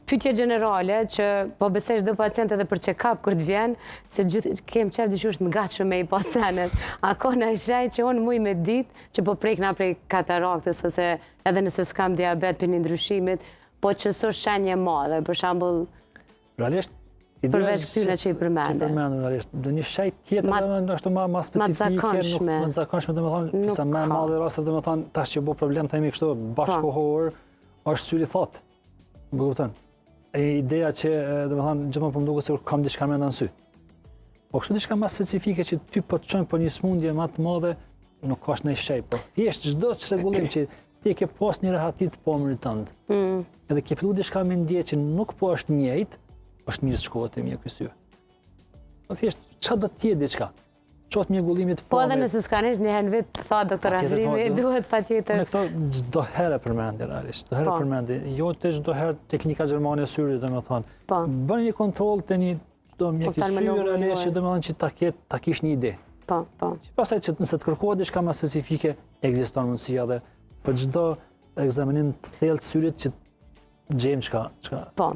Pyetje generale që po besoj çdo pacient edhe për check-up kur të vjen, se kem qef dikush të ngatshëm me i pas senet. A ka në shaj që unë muj me ditë që po prekna prej kataraktës ose edhe nëse s'kam diabet për një ndryshimit, po që s'është shenje madhe, për shembull, realisht përveç këtyre që i përmende. Realisht, do një shaj tjetër ndoshta më specifike, më të zakonshme, domethënë, sa më e madhe raste domethënë tash që bëu problem themi kështu bashkëkohor, është syri thot. Më kupton. Ideja që domethënë gjithmonë po më duket se kam diçka më ndan sy. Po kështu diçka më specifike që ty po të çon për një smundje më të madhe, nuk ka në shej, po thjesht çdo çrregullim që ti ke pas një rahati të pomrit tënd. Edhe ke filluar diçka me ndje që nuk po është njëjtë, është mirë të shkohet te mjeku i syve. Po thjesht çfarë do të jetë diçka. Qoftë mjegullimit po edhe nëse s'ka nesh një herë vetë tha doktor Afrimi, duhet patjetër. Në këto çdo herë përmendje realisht, çdo herë përmendje, jo të çdo herë te klinika gjermane e syrit domethënë. Bën një kontroll te një çdo mjek i syrit realisht domethënë që ta kish një ide. Po. Pastaj që nëse të kërkohet diçka më specifike, ekziston mundësia edhe për çdo ekzaminim të thellë të syrit që gjejmë çka. Po.